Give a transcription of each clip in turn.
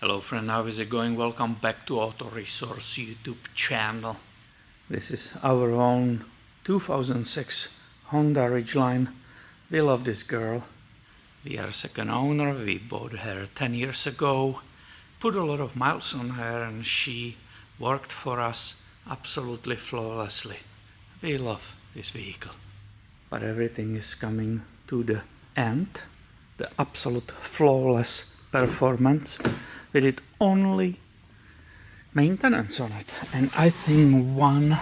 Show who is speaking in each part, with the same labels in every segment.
Speaker 1: Hello friend, how is it going? Welcome back to Auto Resource YouTube channel. This is our own 2006 Honda Ridgeline. We love this girl. We are second owner. We bought her 10 years ago. Put a lot of miles on her and she worked for us absolutely flawlessly. We love this vehicle. But everything is coming to the end. The absolute flawless performance. We did only maintenance on it, and I think one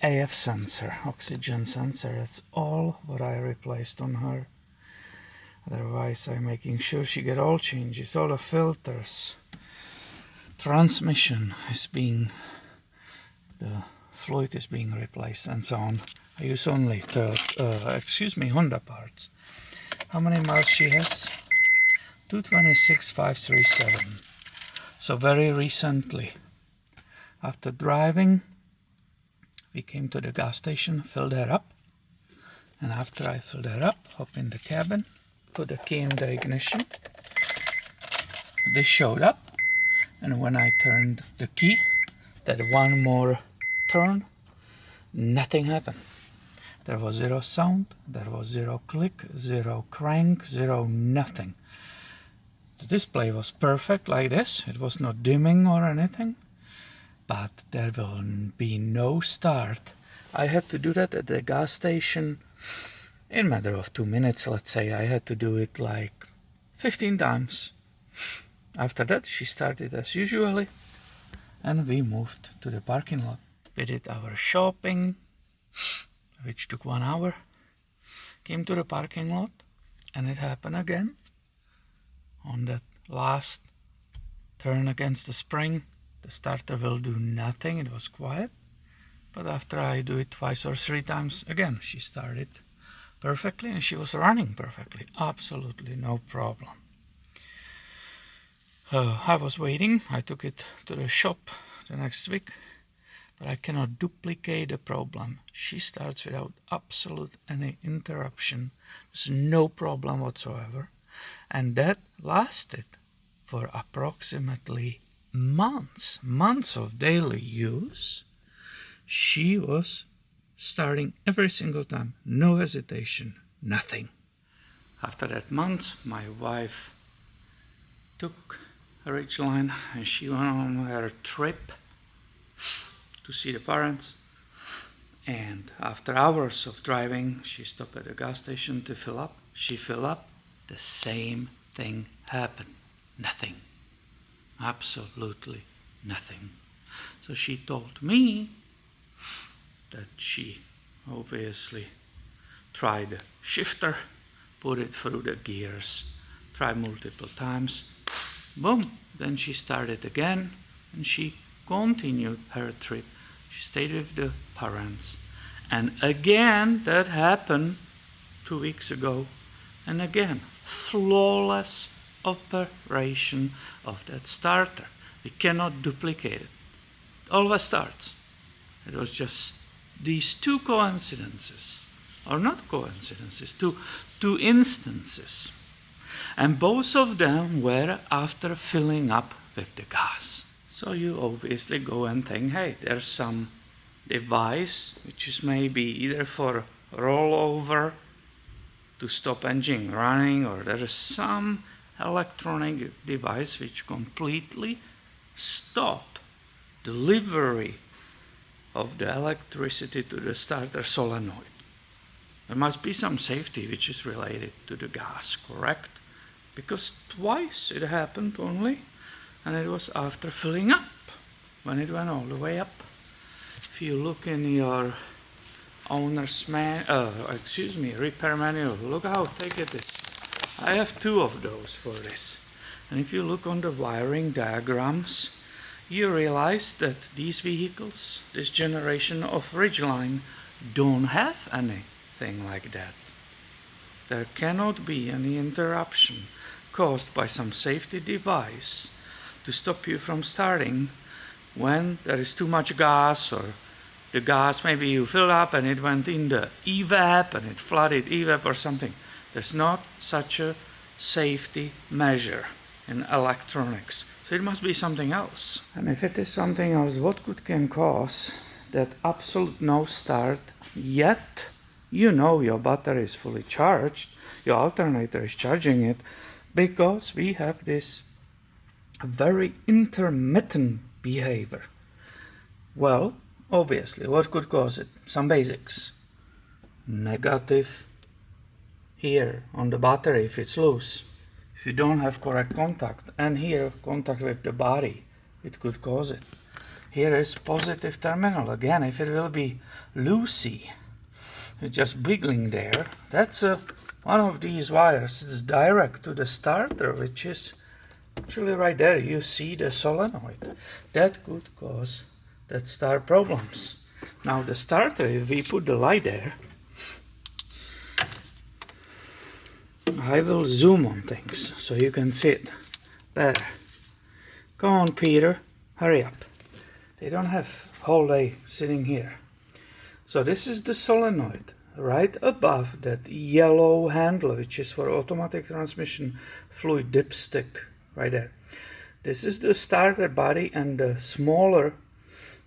Speaker 1: AF sensor, oxygen sensor, that's all what I replaced on her. Otherwise I'm making sure she get all changes, all the filters. Transmission is being, the fluid is being replaced and so on. I use only Honda parts. How many miles she has? 226,537. So very recently, after driving, we came to the gas station, filled her up, and after I filled her up, hop in the cabin, put the key in the ignition. This showed up, and when I turned the key, that one more turn, nothing happened. There was zero sound, there was zero click, zero crank, zero nothing. The display was perfect like this, it was not dimming or anything, but there will be no start. I had to do that at the gas station in a matter of 2 minutes, let's say. I had to do it like 15 times. After that she started as usually and we moved to the parking lot. We did our shopping, which took 1 hour, came to the parking lot and it happened again. On that last turn against the spring, the starter will do nothing. It was quiet. But after I do it twice or 3 times, again, she started perfectly and she was running perfectly. Absolutely no problem. I was waiting. I took it to the shop the next week, but I cannot duplicate the problem. She starts without absolute any interruption. There's no problem whatsoever. And that lasted for approximately months of daily use. She was starting every single time, no hesitation, nothing. After that month, my wife took a Ridgeline and she went on her trip to see the parents. And after hours of driving, she stopped at the gas station to fill up. She filled up. The same thing happened. Nothing. Absolutely nothing. So she told me that she obviously tried the shifter, put it through the gears, tried multiple times. Boom. Then she started again and she continued her trip. She stayed with the parents. And again, that happened 2 weeks ago. And again, flawless operation of that starter. We cannot duplicate it. It always starts. It was just these 2 coincidences, or not coincidences, two instances. And both of them were after filling up with the gas. So you obviously go and think, hey, there's some device which is maybe either for rollover to stop engine running, or there is some electronic device which completely stop delivery of the electricity to the starter solenoid. There must be some safety which is related to the gas, correct? Because twice it happened only, and it was after filling up, when it went all the way up. If you look in your repair manual. Look how thick it is. I have 2 of those for this. And if you look on the wiring diagrams, you realize that these vehicles, this generation of Ridgeline, don't have anything like that. There cannot be any interruption caused by some safety device to stop you from starting when there is too much gas, or the gas, maybe you filled up and it went in the evap and it flooded evap or something. There's not such a safety measure in electronics. So it must be something else. And if it is something else, what can cause that absolute no start, yet you know your battery is fully charged, your alternator is charging it, because we have this very intermittent behavior. Well, obviously, what could cause it? Some basics. Negative here on the battery if it's loose. If you don't have correct contact, and here contact with the body, it could cause it. Here is positive terminal. Again, if it will be loosey, it's just wiggling there, that's one of these wires. It's direct to the starter, which is actually right there. You see the solenoid. That could cause that start problems. Now the starter, if we put the light there, I will zoom on things so you can see it better. Come on, Peter, hurry up. They don't have whole day sitting here. So this is the solenoid right above that yellow handle, which is for automatic transmission fluid dipstick right there. This is the starter body, and the smaller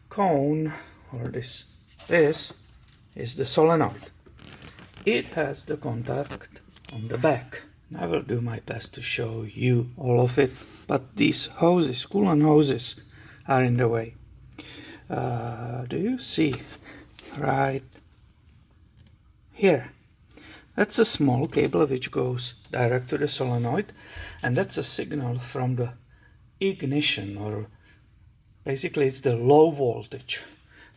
Speaker 1: cone, or this is the solenoid. It has the contact on the back. I will do my best to show you all of it, but these hoses, coolant hoses, are in the way. Do you see right here? That's a small cable which goes direct to the solenoid, and that's a signal from the ignition, or basically it's the low voltage.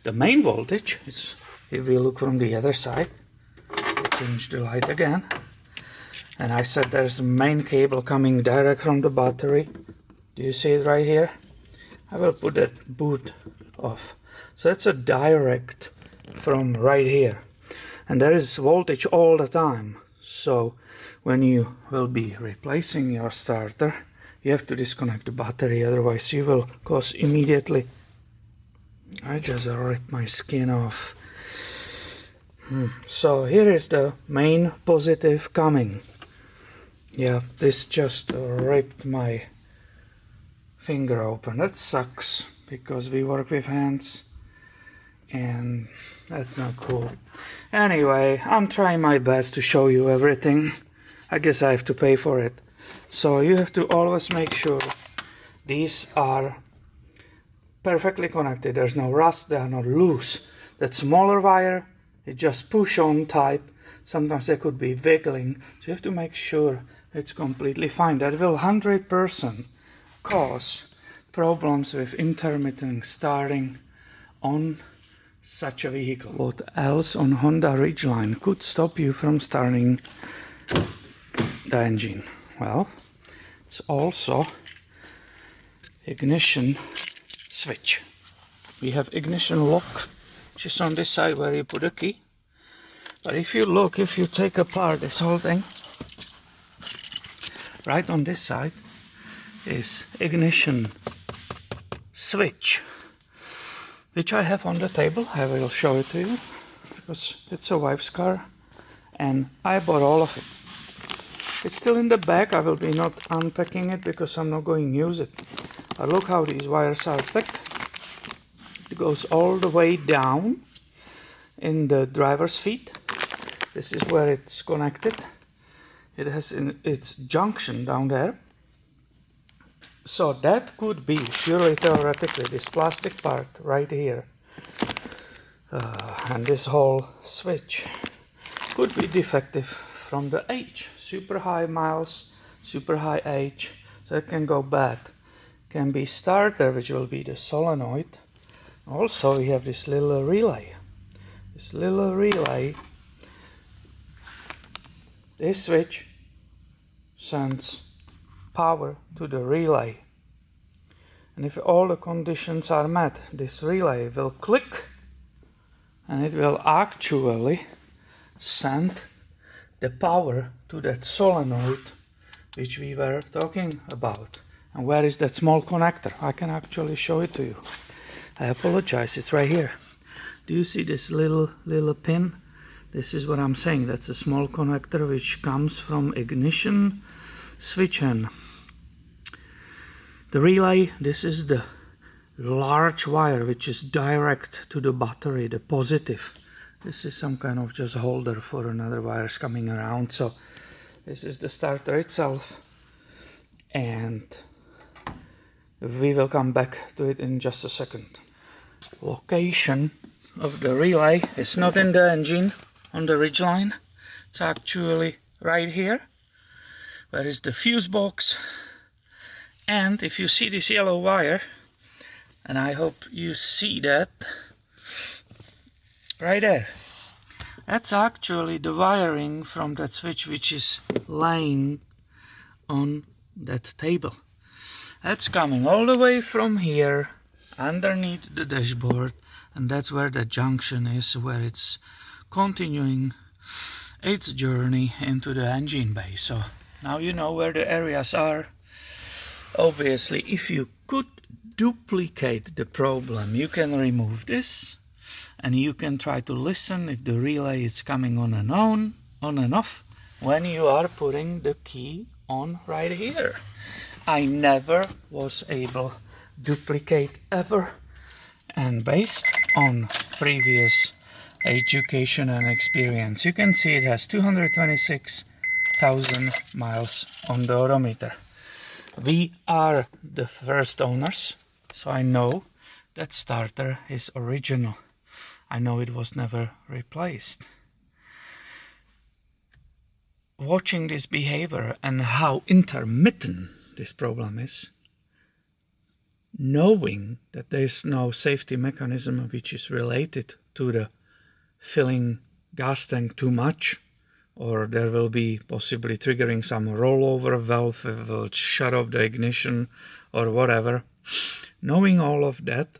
Speaker 1: The main voltage is, if we look from the other side, change the light again, and I said there's a main cable coming direct from the battery. Do you see it right here? I will put that boot off. So that's a direct from right here, and there is voltage all the time. So when you will be replacing your starter, you have to disconnect the battery, otherwise you will cause immediately. I just ripped my skin off. So here is the main positive coming. Yeah, this just ripped my finger open. That sucks, because we work with hands and that's not cool. Anyway, I'm trying my best to show you everything. I guess I have to pay for it. So you have to always make sure these are perfectly connected. There's no rust, they are not loose. That smaller wire, it just push on type. Sometimes they could be wiggling. So you have to make sure it's completely fine. That will 100% cause problems with intermittent starting on such a vehicle. What else on Honda Ridgeline could stop you from starting the engine? Well, it's also ignition switch. We have ignition lock, which is on this side where you put a key. But if you look, if you take apart this whole thing, right on this side is ignition switch, which I have on the table. I will show it to you because it's a wife's car and I bought all of it. It's still in the back. I will be not unpacking it because I'm not going to use it. But look how these wires are thick. It goes all the way down in the driver's seat. This is where it's connected. It has its junction down there. So that could be, purely theoretically, this plastic part right here. And this whole switch could be defective from the age. Super high miles, super high age, so it can go bad. Can be starter, which will be the solenoid. Also we have this little relay. This little relay, this switch sends power to the relay. And if all the conditions are met, this relay will click and it will actually send the power to that solenoid which we were talking about. And where is that small connector? I can actually show it to you. I apologize, it's right here. Do you see this little pin? This is what I'm saying. That's a small connector which comes from ignition switch and The relay, this is the large wire which is direct to the battery, the positive. This is some kind of just holder for another wires coming around. So this is the starter itself, and we will come back to it in just a second. Location of the relay is not in the engine on the Ridgeline. It's actually right here, where is the fuse box. And if you see this yellow wire, and I hope you see that right there, that's actually the wiring from that switch which is lying on that table. That's coming all the way from here underneath the dashboard, and that's where the junction is, where it's continuing its journey into the engine bay. So now you know where the areas are. Obviously, if you could duplicate the problem, you can remove this, and you can try to listen if the relay is coming on and off when you are putting the key on right here. I never was able to duplicate ever, and based on previous education and experience, you can see it has 226,000 miles on the odometer. We are the first owners, so I know that starter is original. I know it was never replaced. Watching this behavior and how intermittent this problem is, knowing that there is no safety mechanism which is related to the filling gas tank too much, or there will be possibly triggering some rollover valve that will shut off the ignition or whatever. Knowing all of that,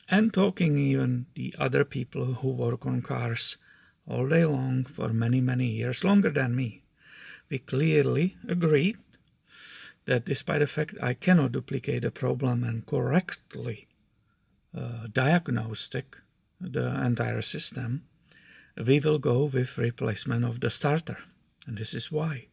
Speaker 1: and talking even the other people who work on cars all day long for many, many years, longer than me, we clearly agreed that despite the fact I cannot duplicate a problem and correctly diagnose the entire system, we will go with replacement of the starter. And this is why.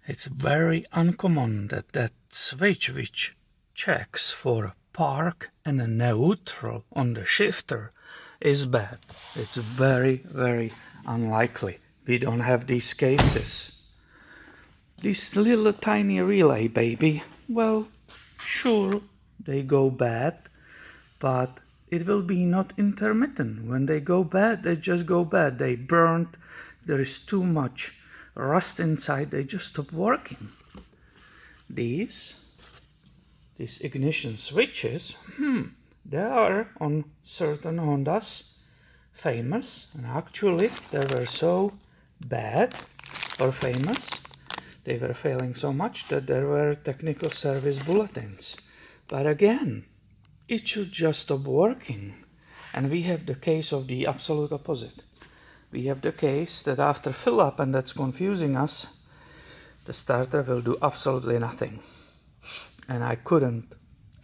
Speaker 1: It's very uncommon that switch which checks for park and a neutral on the shifter is bad. It's very, very unlikely. We don't have these cases. This little tiny relay, baby, well, sure, they go bad, but it will be not intermittent. When they go bad, they just go bad. They burnt, there is too much rust inside, they just stop working. These ignition switches, they are on certain Hondas famous, and actually they were so bad or famous, they were failing so much that there were technical service bulletins. But again, it should just stop working. And we have the case of the absolute opposite. We have the case that after fill up, and that's confusing us, the starter will do absolutely nothing. And I couldn't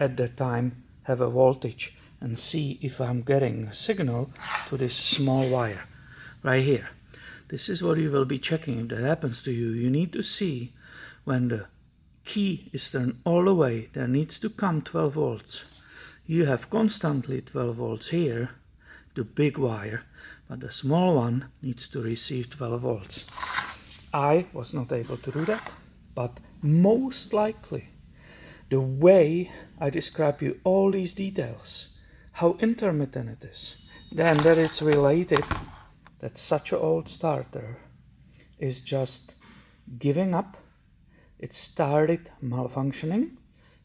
Speaker 1: at that time have a voltage and see if I'm getting a signal to this small wire right here. This is what you will be checking. If that happens to you, you need to see when the key is turned all the way, there needs to come 12 volts. You have constantly 12 volts here, the big wire, but the small one needs to receive 12 volts. I was not able to do that, but most likely the way I describe you all these details, how intermittent it is, then that it's related that such an old starter is just giving up. It started malfunctioning,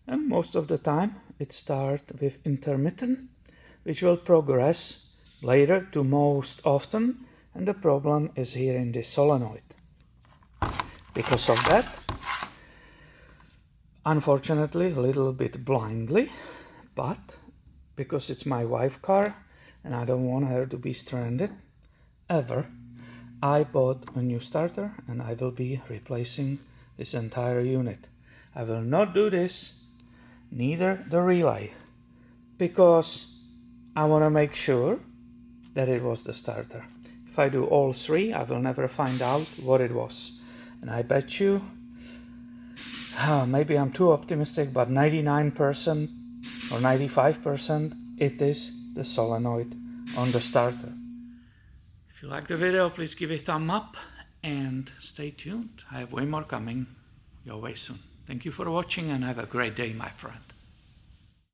Speaker 1: and most of the time it starts with intermittent, which will progress later to most often, and the problem is here in this solenoid. Because of that, unfortunately, a little bit blindly, but because it's my wife's car and I don't want her to be stranded ever, I bought a new starter and I will be replacing this entire unit. I will not do this, neither the relay, because I want to make sure that it was the starter. If I do all three, I will never find out what it was. And I bet you maybe I'm too optimistic, but 99% or 95% it is the solenoid on the starter. If you like the video, please give it a thumb up and stay tuned. I have way more coming your way soon. Thank you for watching and have a great day, my friend.